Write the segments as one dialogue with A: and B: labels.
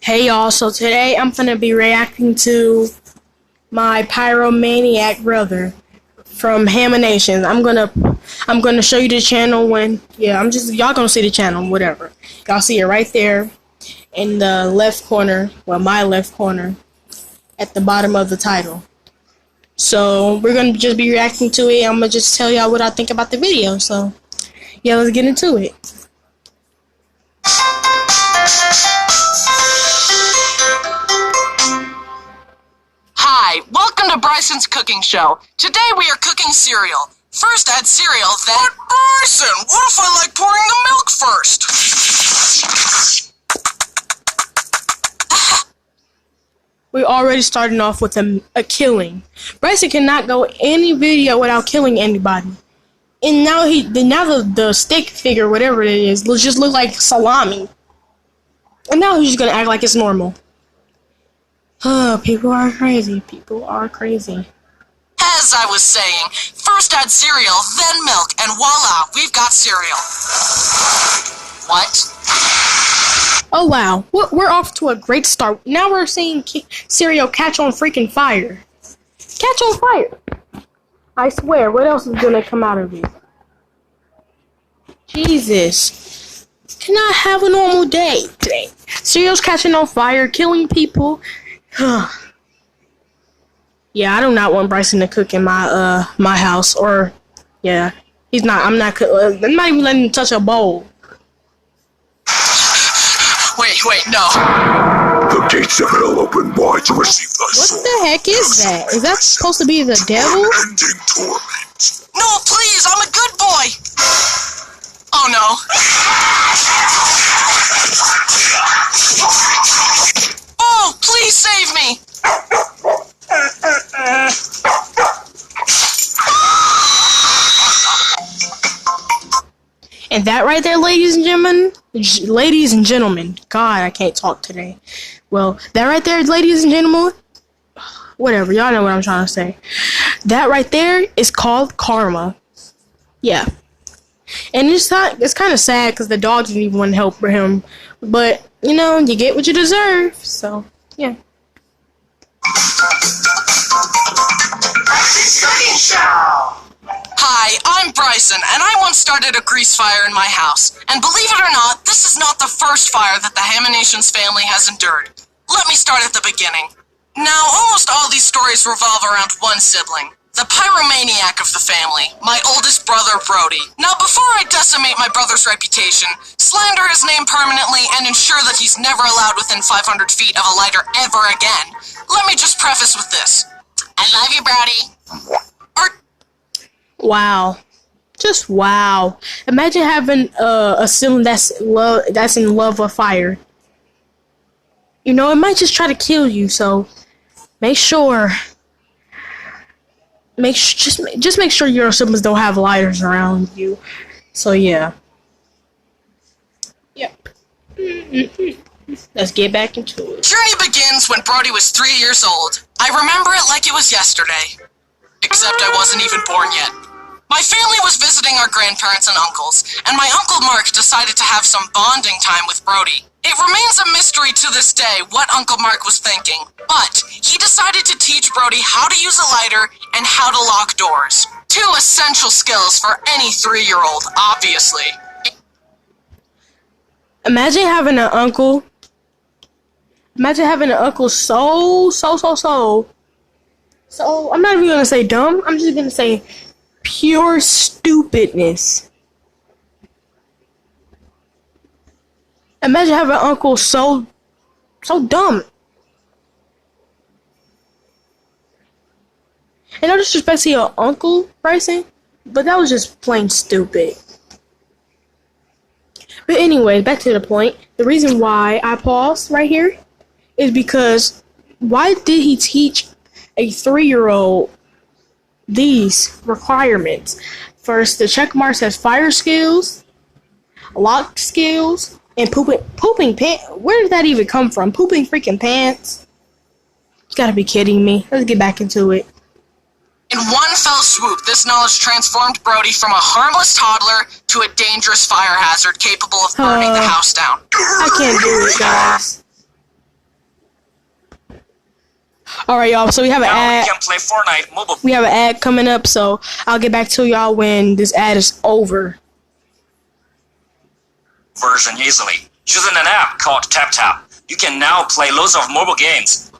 A: Hey y'all, so today I'm gonna be reacting to my pyromaniac brother from Haminations. I'm gonna show you the channel when y'all gonna see the channel, whatever. Y'all see it right there in the left corner, well my left corner, at the bottom of the title. So we're gonna just be reacting to it. I'm gonna just tell y'all what I think about the video. So yeah, let's get into it.
B: Hi, welcome to Bryson's cooking show. Today we are cooking cereal. First add cereal, then... But Bryson, what if I like pouring the milk first?
A: We're already starting off with a killing. Bryson cannot go any video without killing anybody. And now the stick figure, whatever it is, just look like salami. And now he's just gonna act like it's normal. People are crazy. People are crazy.
B: As I was saying, first add cereal, then milk, and voila, we've got cereal. What?
A: Oh wow, we're off to a great start. Now we're seeing cereal catch on freaking fire. Catch on fire. I swear, what else is gonna come out of it? Jesus. Can I have a normal day today? Cereal's catching on fire, killing people. Yeah, I do not want Bryson to cook in my my house, or yeah, he's not. I'm not even letting him touch a bowl.
B: Wait, no.
C: The gates of hell open wide to receive thy soul.
A: What the heck is that? Is that supposed to be the devil?
C: Unending torment.
B: No, please, I'm a good boy. Oh no. Oh, please save me.
A: And that right there, ladies and gentlemen, God, I can't talk today. Well, that right there, ladies and gentlemen, whatever, y'all know what I'm trying to say. That right there is called karma. Yeah. And it's kind of sad because the dog didn't even want to help him. But, you know, you get what you deserve. So, yeah.
B: Hi, I'm Bryson, and I once started a grease fire in my house. And believe it or not, this is not the first fire that the Haminations family has endured. Let me start at the beginning. Now, almost all these stories revolve around one sibling, the pyromaniac of the family, my oldest brother, Brody. Now, before I decimate my brother's reputation, slander his name permanently, and ensure that he's never allowed within 500 feet of a lighter ever again, let me just preface with this. I love you, Brody.
A: Wow. Just wow. Imagine having a sibling that's in love with fire. You know, it might just try to kill you, so just make sure your siblings don't have lighters around you. So yeah. Yep. Let's get back into it.
B: Journey begins when Brody was 3 years old. I remember it like it was yesterday. Except I wasn't even born yet. My family was visiting our grandparents and uncles, and my Uncle Mark decided to have some bonding time with Brody. It remains a mystery to this day what Uncle Mark was thinking, but he decided to teach Brody how to use a lighter and how to lock doors. Two essential skills for any 3-year-old, obviously.
A: Imagine having an uncle so, I'm not even gonna say dumb, I'm just gonna say pure stupidness. Imagine having an uncle so dumb. And no disrespect to your uncle, Bryson, but that was just plain stupid. But anyway, back to the point. The reason why I paused right here is because why did he teach a 3-year-old these requirements? First, the check mark says fire skills, lock skills, and pooping pants. Where did that even come from? Pooping freaking pants? You gotta be kidding me. Let's get back into it.
B: In one fell swoop, this knowledge transformed Brody from a harmless toddler to a dangerous fire hazard capable of burning the house down.
A: I can't do it, guys. Alright, y'all, so we have an ad.
D: We can play Fortnite mobile.
A: We have an ad coming up, so I'll get back to y'all when this ad is over.
D: Version easily. Using an app called TapTap, you can now play loads of mobile games.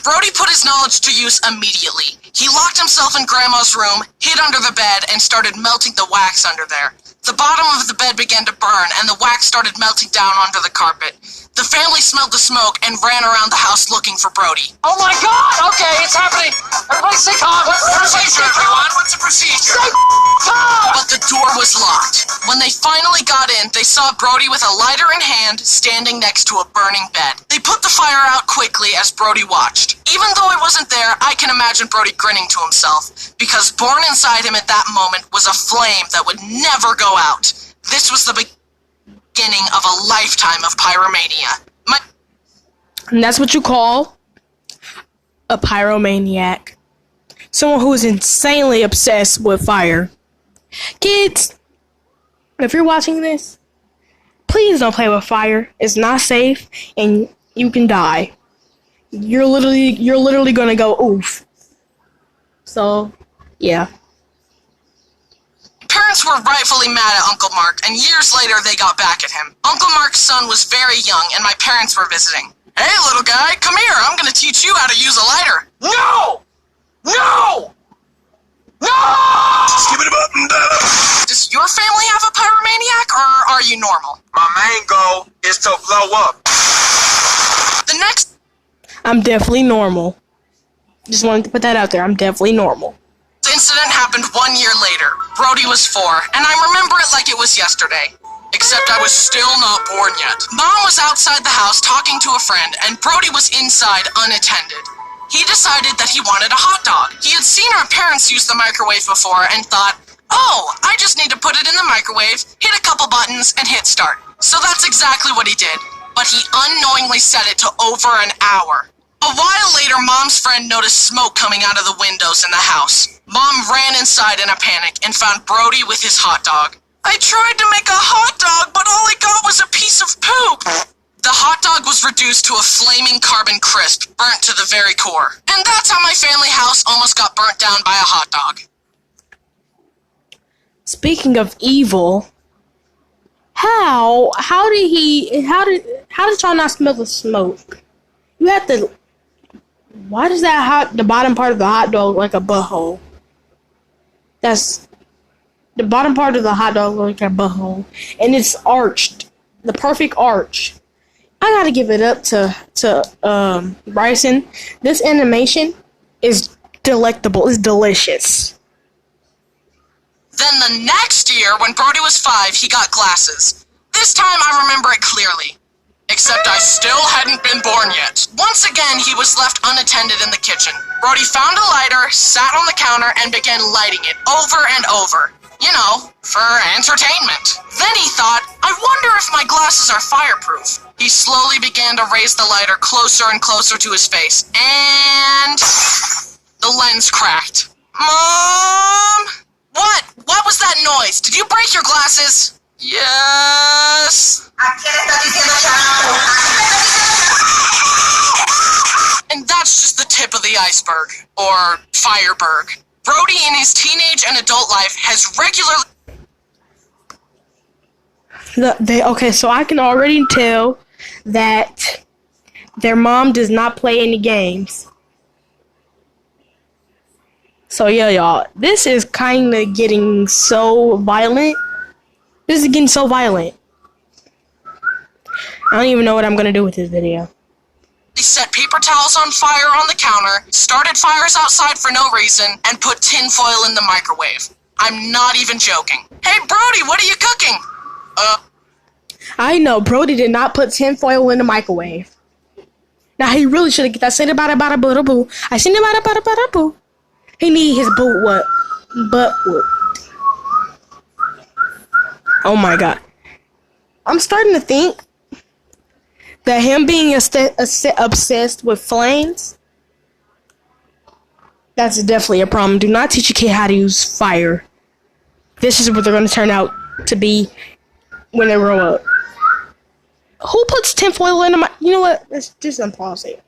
B: Brody put his knowledge to use immediately. He locked himself in Grandma's room, hid under the bed, and started melting the wax under there. The bottom of the bed began to burn, and the wax started melting down onto the carpet. The family smelled the smoke and ran around the house looking for Brody.
D: Oh my god! Okay, it's happening! Everybody stay calm! What's the procedure, everyone? What's the procedure? Stay calm!
B: But the door was locked. When they finally got in, they saw Brody with a lighter in hand, standing next to a burning bed. They put the fire out quickly as Brody watched. Even though I wasn't there, I can imagine Brody grinning to himself, because born inside him at that moment was a flame that would never go out. This was the beginning of a lifetime of pyromania.
A: And that's what you call a pyromaniac. Someone who is insanely obsessed with fire. Kids, if you're watching this, please don't play with fire. It's not safe and you can die. You're literally gonna go oof. So, yeah.
B: Parents were rightfully mad at Uncle Mark, and years later they got back at him. Uncle Mark's son was very young, and my parents were visiting. Hey, little guy, come here. I'm gonna teach you how to use a lighter.
D: No! No! No!
C: Skip it up and down.
B: Does your family have a pyromaniac, or are you normal?
C: My main goal is to blow up.
B: The next
A: I'm definitely normal. Just wanted to put that out there. I'm definitely normal.
B: incident happened 1 year later. Brody was 4, and I remember it like it was yesterday. Except I was still not born yet. Mom was outside the house talking to a friend, and Brody was inside unattended. He decided that he wanted a hot dog. He had seen our parents use the microwave before and thought, oh, I just need to put it in the microwave, hit a couple buttons, and hit start. So that's exactly what he did. But he unknowingly set it to over an hour. A while later, Mom's friend noticed smoke coming out of the windows in the house. Mom ran inside in a panic and found Brody with his hot dog. I tried to make a hot dog, but all I got was a piece of poop. The hot dog was reduced to a flaming carbon crisp, burnt to the very core. And that's how my family house almost got burnt down by a hot dog.
A: Speaking of evil, how did y'all not smell the smoke? You have to. Why does the bottom part of the hot dog look like a butthole? That's the bottom part of the hot dog looks like a butthole, and it's arched, the perfect arch. I gotta give it up to Bryson. This animation is delectable. It's delicious.
B: Then the next year, when Brody was 5, he got glasses. This time I remember it clearly. Except I still hadn't been born yet. Once again, he was left unattended in the kitchen. Brody found a lighter, sat on the counter, and began lighting it over and over. You know, for entertainment. Then he thought, I wonder if my glasses are fireproof. He slowly began to raise the lighter closer and closer to his face, and the lens cracked. Mom? What? What was that noise? Did you break your glasses? Yes. And that's just the tip of the iceberg, or fireberg. Brody in his teenage and adult life has regularly...
A: Okay, so I can already tell that their mom does not play any games. So yeah, y'all, this is kind of getting so violent. This is getting so violent. I don't even know what I'm going to do with this video.
B: He set paper towels on fire on the counter, started fires outside for no reason, and put tinfoil in the microwave. I'm not even joking. Hey, Brody, what are you cooking?
A: I know, Brody did not put tinfoil in the microwave. Now, he really should have get that. Said about a boo. I seen about a boo. He need his boot what? Butt whooped. Oh my god. I'm starting to think that him being obsessed with flames, that's definitely a problem. Do not teach a kid how to use fire. This is what they're going to turn out to be when they grow up. Who puts tinfoil in my? You know what? Let's just unpause it.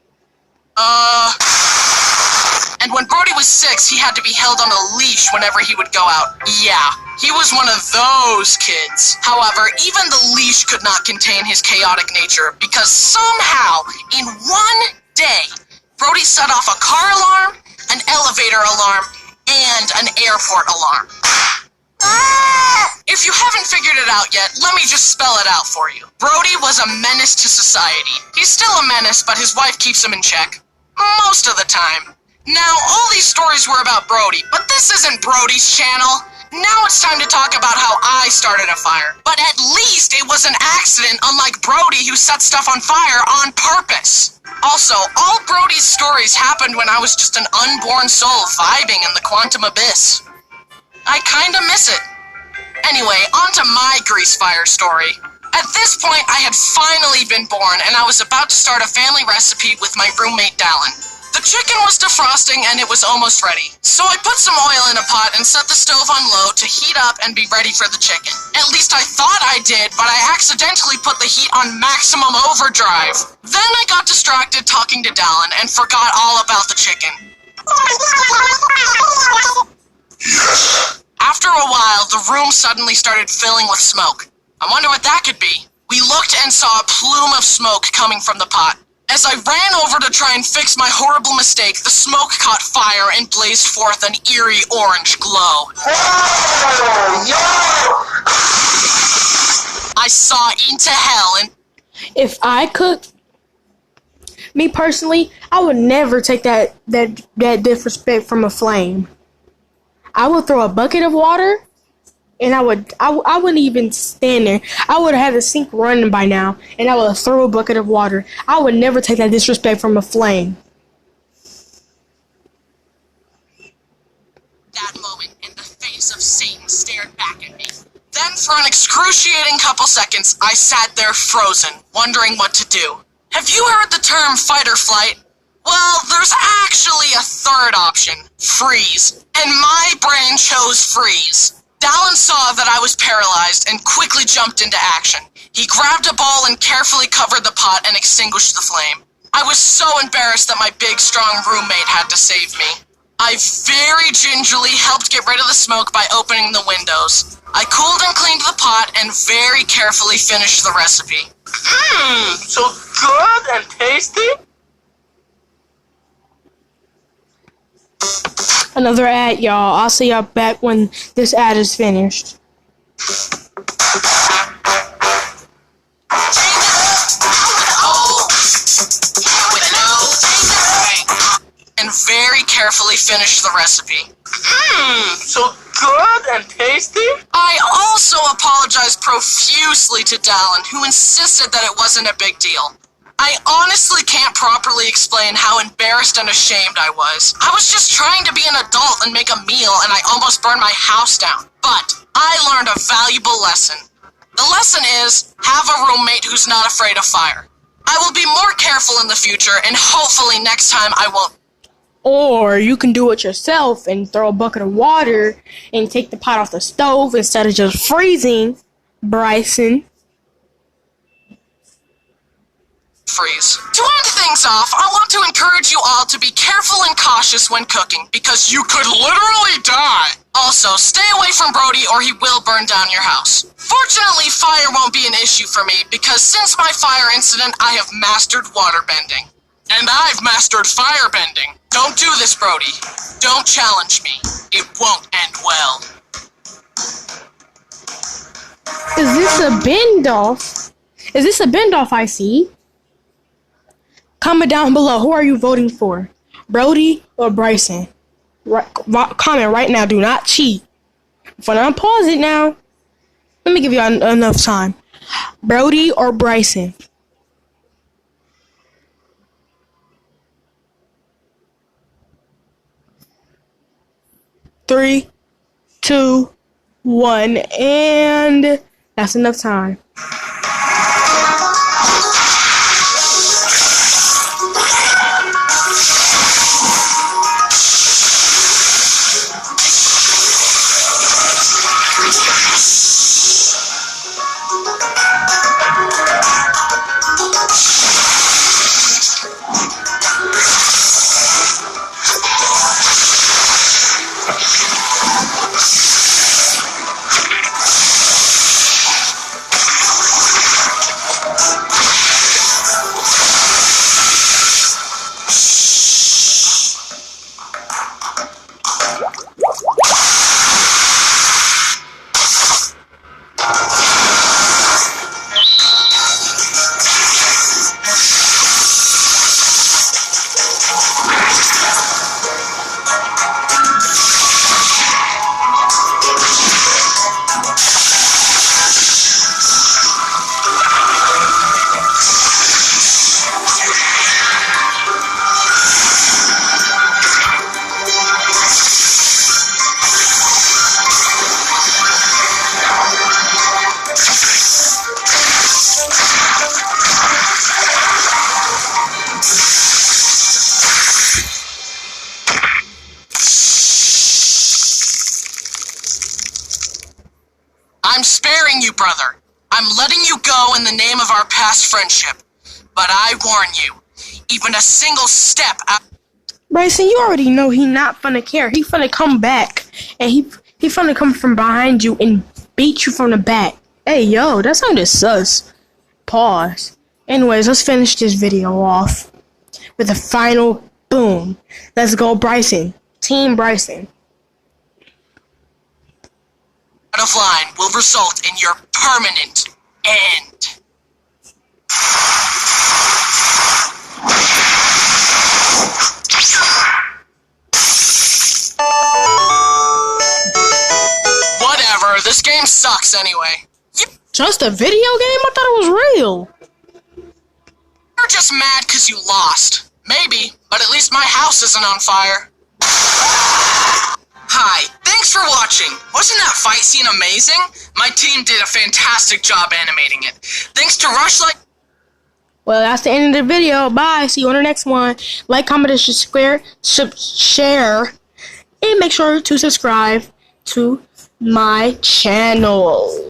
B: And when Brody was 6, he had to be held on a leash whenever he would go out. Yeah, he was one of those kids. However, even the leash could not contain his chaotic nature because somehow, in one day, Brody set off a car alarm, an elevator alarm, and an airport alarm. If you haven't figured it out yet, let me just spell it out for you. Brody was a menace to society. He's still a menace, but his wife keeps him in check. Most of the time. Now, all these stories were about Brody, but this isn't Brody's channel. Now it's time to talk about how I started a fire. But at least it was an accident, unlike Brody who set stuff on fire on purpose. Also, all Brody's stories happened when I was just an unborn soul vibing in the quantum abyss. I kinda miss it. Anyway, on to my grease fire story. At this point, I had finally been born, and I was about to start a family recipe with my roommate Dallin. The chicken was defrosting and it was almost ready. So I put some oil in a pot and set the stove on low to heat up and be ready for the chicken. At least I thought I did, but I accidentally put the heat on maximum overdrive. Then I got distracted talking to Dallin and forgot all about the chicken.
C: Yes.
B: After a while, the room suddenly started filling with smoke. I wonder what that could be. We looked and saw a plume of smoke coming from the pot. As I ran over to try and fix my horrible mistake, the smoke caught fire and blazed forth an eerie orange glow. I saw into hell and...
A: If I could, me personally, I would never take that disrespect from a flame. I would throw a bucket of water, and I wouldn't even stand there. I would have had the sink running by now, and I would throw a bucket of water. I would never take that disrespect from a flame.
B: That moment, and the face of Satan stared back at me. Then, for an excruciating couple seconds, I sat there frozen, wondering what to do. Have you heard the term fight or flight? Well, there's actually a third option, freeze. And my brain chose freeze. Dallin saw that I was paralyzed and quickly jumped into action. He grabbed a bowl and carefully covered the pot and extinguished the flame. I was so embarrassed that my big, strong roommate had to save me. I very gingerly helped get rid of the smoke by opening the windows. I cooled and cleaned the pot and very carefully finished the recipe.
D: So good and tasty?
A: Another ad, y'all. I'll see y'all back when this ad is finished.
B: And very carefully finished the recipe.
D: So good and tasty?
B: I also apologized profusely to Dallin, who insisted that it wasn't a big deal. I honestly can't properly explain how embarrassed and ashamed I was. I was just trying to be an adult and make a meal, and I almost burned my house down. But I learned a valuable lesson. The lesson is, have a roommate who's not afraid of fire. I will be more careful in the future, and hopefully next time I won't.
A: Or you can do it yourself and throw a bucket of water and take the pot off the stove instead of just freezing, Bryson.
B: Freeze. To end things off, I want to encourage you all to be careful and cautious when cooking, because you could literally die. Also, stay away from Brody or he will burn down your house. Fortunately, fire won't be an issue for me, because since my fire incident, I have mastered waterbending. And I've mastered firebending. Don't do this, Brody. Don't challenge me. It won't end well.
A: Is this a bend off? Is this a bend off I see? Comment down below. Who are you voting for? Brody or Bryson? Comment right now. Do not cheat. If I don't pause it now, let me give you enough time. Brody or Bryson? Three, 2, 1, and that's enough time.
B: brother. I'm letting you go in the name of our past friendship. But I warn you, even a single step out...
A: Bryson, you already know he not finna care. He finna come back, and he finna come from behind you and beat you from the back. Hey, yo, that sounded sus. Pause. Anyways, let's finish this video off with a final boom. Let's go, Bryson. Team Bryson.
B: Out of line will result in your permanent end. Whatever, this game sucks anyway.
A: Just a video game? I thought it was real.
B: You're just mad because you lost. Maybe, but at least my house isn't on fire. Hi, thanks for watching. Wasn't that fight scene amazing? My team did a fantastic job animating it. Thanks to Rushlight.
A: Well, that's the end of the video. Bye. See you on the next one. Like, comment, and share, and make sure to subscribe to my channel.